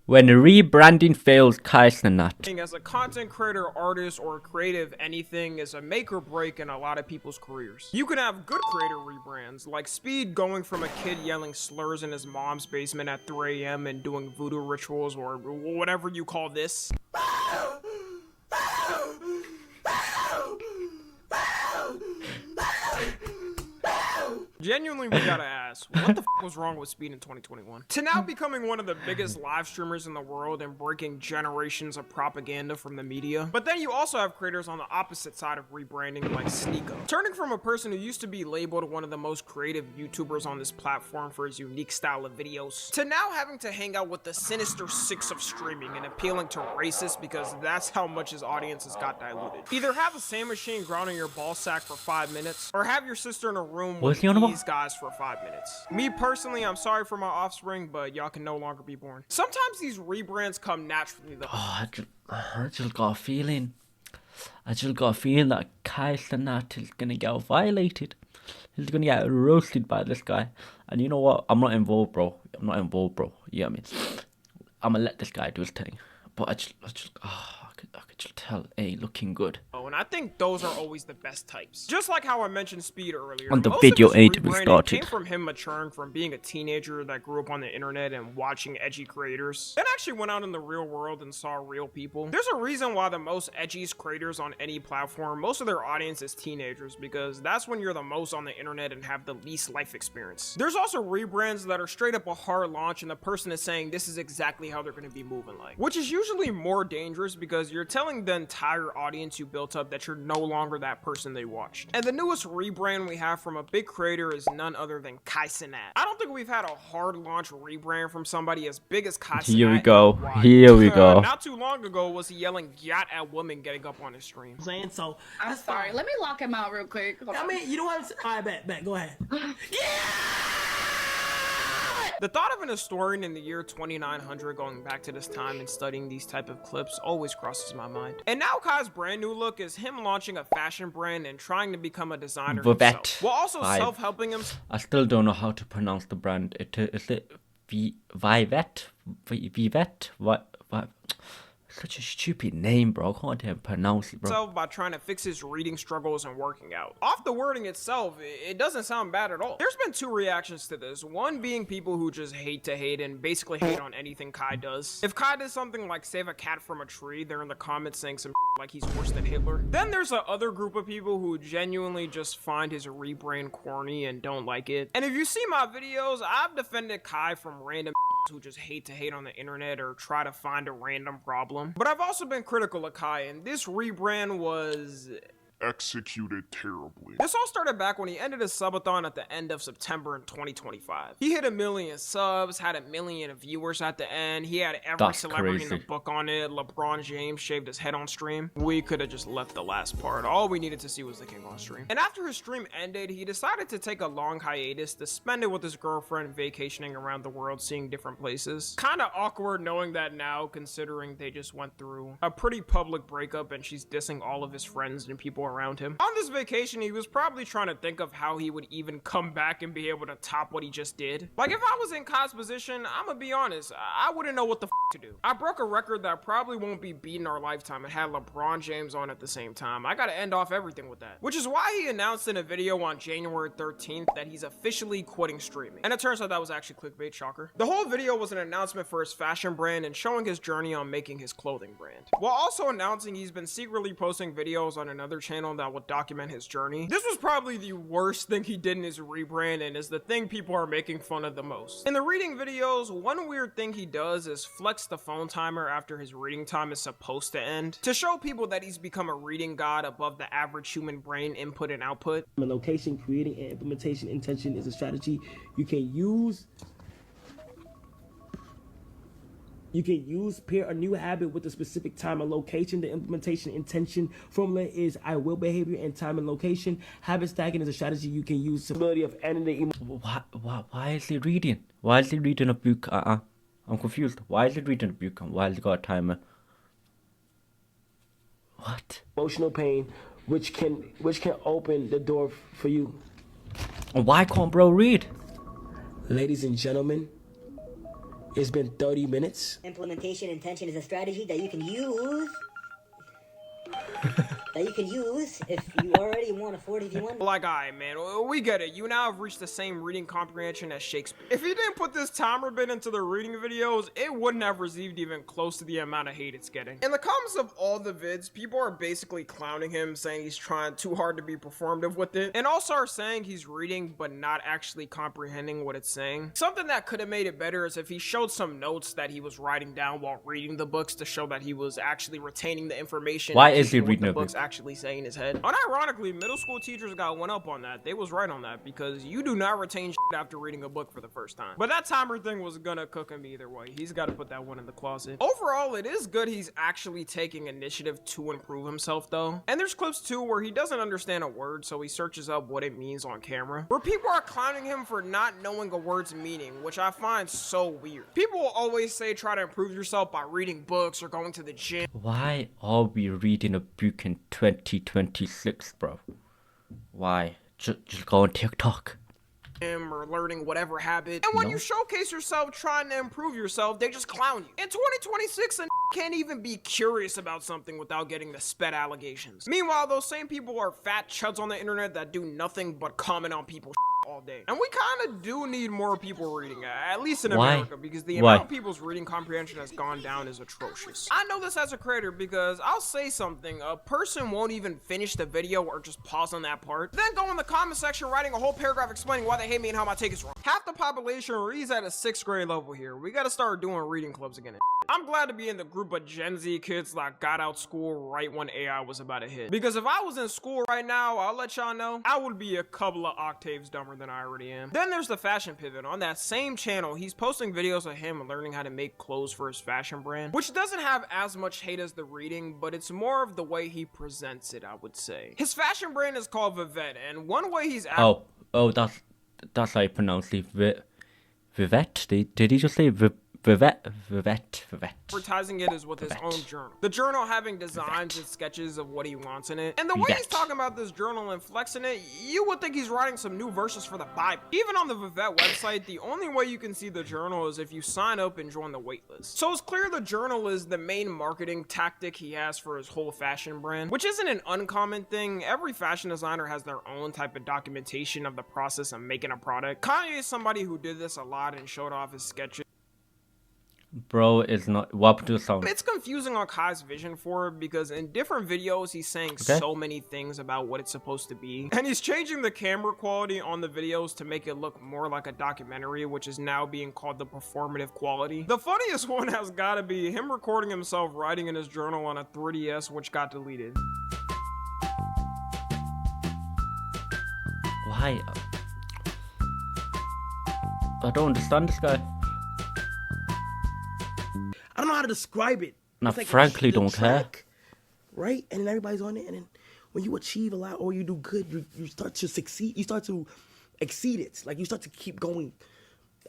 When rebranding fails, Kai Cenat. As a content creator, artist, or creative anything is a make or break in a lot of people's careers. You can have good creator rebrands, like Speed going from a kid yelling slurs in his mom's basement at 3 a.m. and doing voodoo rituals or whatever you call this. Genuinely, we gotta ask, what the f was wrong with Speed in 2021? To now becoming one of the biggest live streamers in the world and breaking generations of propaganda from the media. But then you also have creators on the opposite side of rebranding, like Sneeko. Turning from a person who used to be labeled one of the most creative YouTubers on this platform for his unique style of videos, to now having to hang out with the sinister six of streaming and appealing to racists because that's how much his audience has got diluted. Either have a sand machine grounding your ball sack for 5 minutes, or have your sister in a room with these guys for 5 minutes. Me personally, I'm sorry for my offspring, but y'all can no longer be born. Sometimes these rebrands come naturally though. I just got a feeling. That Kai Cenat is gonna get violated. He's gonna get roasted by this guy. And you know what? I'm not involved, bro. You know what I mean? I'm gonna let this guy do his thing. But I could just tell, hey, looking good. Oh, and I think those are always the best types. Just like how I mentioned Speed earlier. On the video 8 we started. Came from him maturing from being a teenager that grew up on the internet and watching edgy creators. Then actually went out in the real world and saw real people. There's a reason why the most edgiest creators on any platform, most of their audience is teenagers, because that's when you're the most on the internet and have the least life experience. There's also rebrands that are straight up a hard launch and the person is saying this is exactly how they're going to be moving like. Which is usually more dangerous because you're telling the entire audience you built up that you're no longer that person they watched. And the newest rebrand we have from a big creator is none other than Kai Cenat. I don't think we've had a hard launch rebrand from somebody as big as Kai Cenat. Here we go. Not too long ago was he yelling yacht at women getting up on his stream. So I'm sorry. Let me lock him out real quick. I mean, you know what I'm saying? All right, bet. Go ahead. The thought of an historian in the year 2900 going back to this time and studying these type of clips always crosses my mind. And now Kai's brand new look is him launching a fashion brand and trying to become a designer himself, while also self-helping him. I still don't know how to pronounce the brand. Is it Vivet? What? Such a stupid name, bro. I can't even pronounce it, bro. By trying to fix his reading struggles and working out. Off the wording itself, it doesn't sound bad at all. There's been two reactions to this. One being people who just hate to hate and basically hate on anything Kai does. If Kai does something like save a cat from a tree, they're in the comments saying some like he's worse than Hitler. Then there's a other group of people who genuinely just find his rebrand corny and don't like it. And if you see my videos, I've defended Kai from random who just hate to hate on the internet or try to find a random problem. But I've also been critical of Kai, and this rebrand was executed terribly. This all started back when he ended his subathon at the end of September in 2025. He hit 1 million subs, had 1 million viewers at the end. He had every celebrity in the book on it. LeBron James shaved his head on stream. We could have just left the last part. All we needed to see was the king on stream. And after his stream ended, he decided to take a long hiatus to spend it with his girlfriend vacationing around the world, seeing different places. Kind of awkward knowing that now, considering they just went through a pretty public breakup and she's dissing all of his friends and people around him. On this vacation, he was probably trying to think of how he would even come back and be able to top what he just did. Like, if I was in Kai's position, I'm gonna be honest, I wouldn't know what the f to do. I broke a record that probably won't be beat in our lifetime and had LeBron James on at the same time. I gotta end off everything with that. Which is why he announced in a video on January 13th that he's officially quitting streaming. And it turns out that was actually clickbait, shocker. The whole video was an announcement for his fashion brand and showing his journey on making his clothing brand, while also announcing he's been secretly posting videos on another channel that will document his journey. This was probably the worst thing he did in his rebrand and is the thing people are making fun of the most. In the reading videos, one weird thing he does is flex the phone timer after his reading time is supposed to end to show people that he's become a reading god above the average human brain input and output. Location, creating, and implementation intention is a strategy you can use. You can pair a new habit with a specific time and location. The implementation intention formula is I will behavior and time and location. Habit stacking is a strategy you can use. Ability of ending. Why is he reading? Why is he reading a book? I'm confused. Why is he reading a book and why has he got a timer? What? Emotional pain, which can open the door for you. Why can't bro read? Ladies and gentlemen, It's been 30 minutes. Implementation intention is a strategy that you can use. If you already want a 41. Like, alright, man, we get it. You now have reached the same reading comprehension as Shakespeare. If he didn't put this timer bit into the reading videos, it wouldn't have received even close to the amount of hate it's getting. In the comments of all the vids, people are basically clowning him, saying he's trying too hard to be performative with it, and also are saying he's reading but not actually comprehending what it's saying. Something that could have made it better is if he showed some notes that he was writing down while reading the books to show that he was actually retaining the information. Why is he reading the a book? books actually saying in his head? Unironically, middle school teachers got one up on that. They was right on that, because you do not retain shit after reading a book for the first time. But that timer thing was gonna cook him either way. He's got to put that one in the closet. Overall, it is good he's actually taking initiative to improve himself though. And there's clips too where he doesn't understand a word, so he searches up what it means on camera. Where people are clowning him for not knowing a word's meaning, which I find so weird. People will always say try to improve yourself by reading books or going to the gym. Why are we reading a book in 2026, bro? Why? Just go on TikTok. Or learning whatever habit. And when you showcase yourself trying to improve yourself, they just clown you. In 2026, a can't even be curious about something without getting the sped allegations. Meanwhile, those same people are fat chuds on the internet that do nothing but comment on people's all day. And we kind of do need more people reading, at least in America, because the amount of people's reading comprehension has gone down is atrocious. I know this as a creator because I'll say something, a person won't even finish the video or just pause on that part, then go in the comment section writing a whole paragraph explaining why they hate me and how my take is wrong. Half the population reads at a 6th grade level here. We gotta start doing reading clubs again. I'm glad to be in the group of Gen Z kids that got out school right when AI was about to hit. Because if I was in school right now, I'll let y'all know, I would be a couple of octaves dumber than I already am. Then there's the fashion pivot. On that same channel, he's posting videos of him learning how to make clothes for his fashion brand, which doesn't have as much hate as the reading, but it's more of the way he presents it, I would say. His fashion brand is called Vivette, and one way he's Oh, that's how you pronounce it. Vivette? Did he just say Vivette. Advertising it is with his own journal. The journal having designs and sketches of what he wants in it. And the way he's talking about this journal and flexing it, you would think he's writing some new verses for the Bible. Even on the Vivette website, the only way you can see the journal is if you sign up and join the waitlist. So it's clear the journal is the main marketing tactic he has for his whole fashion brand, which isn't an uncommon thing. Every fashion designer has their own type of documentation of the process of making a product. Kanye is somebody who did this a lot and showed off his sketches. Bro, it's not what to the sound. It's confusing on Kai's vision for it because in different videos he's saying so many things about what it's supposed to be, and he's changing the camera quality on the videos to make it look more like a documentary, which is now being called the performative quality. The funniest one has got to be him recording himself writing in his journal on a 3DS, which got deleted. Why? I don't understand this guy. I don't know how to describe it. I frankly don't care. Right? And then everybody's on it. And then when you achieve a lot or you do good, you start to succeed. You start to exceed it. Like you start to keep going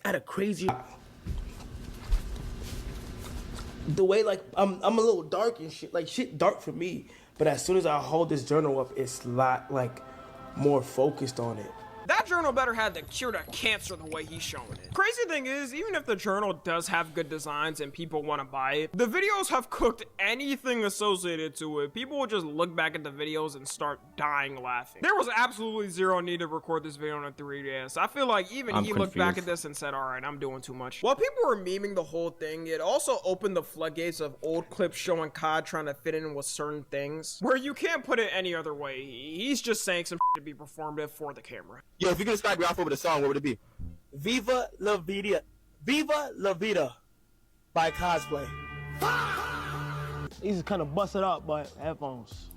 at a crazy... The way like, I'm a little dark and shit. Like shit dark for me. But as soon as I hold this journal up, it's a lot like more focused on it. That journal better have the cure to cancer the way he's showing it. Crazy thing is, even if the journal does have good designs and people want to buy it, the videos have cooked anything associated to it. People will just look back at the videos and start dying laughing. There was absolutely zero need to record this video on a 3DS. I feel like even he looked back at this and said, alright, I'm doing too much. While people were memeing the whole thing, it also opened the floodgates of old clips showing Kai trying to fit in with certain things, where you can't put it any other way. He's just saying some shit to be performative for the camera. Yo, if you can describe your outfit with a song, what would it be? Viva La Vida by Cosplay. These is kind of busted up, but headphones.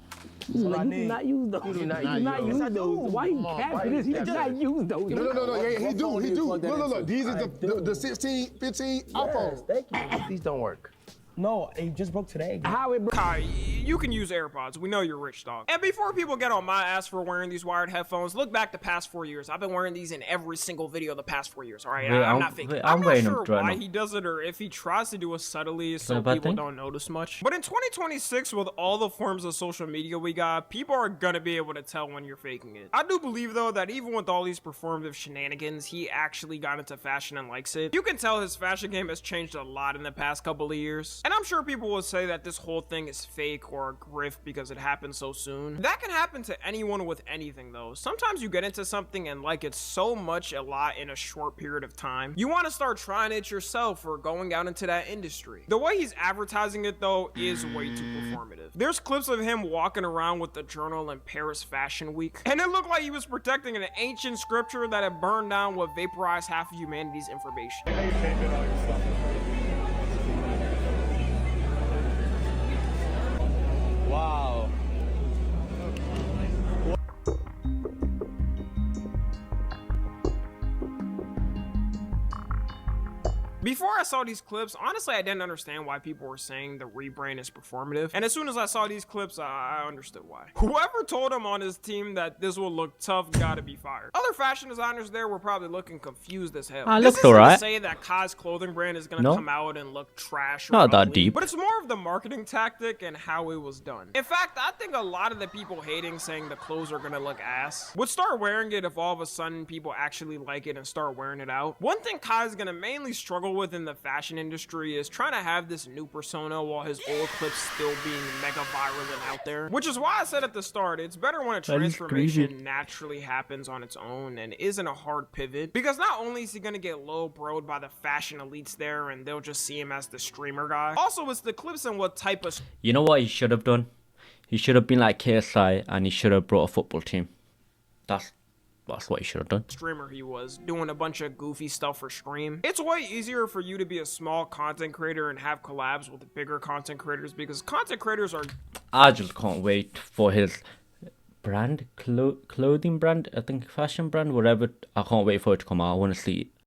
You do not use those. You do not use those. Why you capping this? He does not use those. No. Yeah, he do. Look. These are the 16, 15 iPhones. Thank you. These don't work. No, it just broke today. How it broke? Kai, you can use AirPods. We know you're rich, dog. And before people get on my ass for wearing these wired headphones, look back the past 4 years. I've been wearing these in every single video the past 4 years, all right? I'm not faking. I'm not sure why he does it or if he tries to do it subtly so people don't notice much. But in 2026, with all the forms of social media we got, people are gonna be able to tell when you're faking it. I do believe, though, that even with all these performative shenanigans, he actually got into fashion and likes it. You can tell his fashion game has changed a lot in the past couple of years. And I'm sure people will say that this whole thing is fake or a grift because it happened so soon. That can happen to anyone with anything, though. Sometimes you get into something and like it so much a lot in a short period of time, you want to start trying it yourself or going out into that industry. The way he's advertising it, though, is way too performative. There's clips of him walking around with the journal in Paris Fashion Week, and it looked like he was protecting an ancient scripture that had burned down what vaporized half of humanity's information. Wow. Before I saw these clips, honestly, I didn't understand why people were saying the rebrand is performative. And as soon as I saw these clips, I understood why. Whoever told him on his team that this will look tough gotta be fired. Other fashion designers there were probably looking confused as hell. This isn't to say that Kai's clothing brand is gonna come out and look trash or not that ugly, deep. but it's more of the marketing tactic and how it was done. In fact, I think a lot of the people hating saying the clothes are gonna look ass would start wearing it if all of a sudden people actually like it and start wearing it out. One thing Kai's gonna mainly struggle with in the fashion industry is trying to have this new persona while his old clips still being mega viral and out there. Which is why I said at the start, it's better when a transformation naturally happens on its own and isn't a hard pivot, because not only is he gonna get low broed by the fashion elites there and they'll just see him as the streamer guy, also it's the clips and what type of... You know what he should have done? He should have been like KSI and he should have brought a football team. That's what he should have done. Streamer he was, doing a bunch of goofy stuff for stream. It's way easier for you to be a small content creator and have collabs with the bigger content creators, because content creators are... I just can't wait for his brand, clothing brand, I think fashion brand, whatever. I can't wait for it to come out. I want to see it.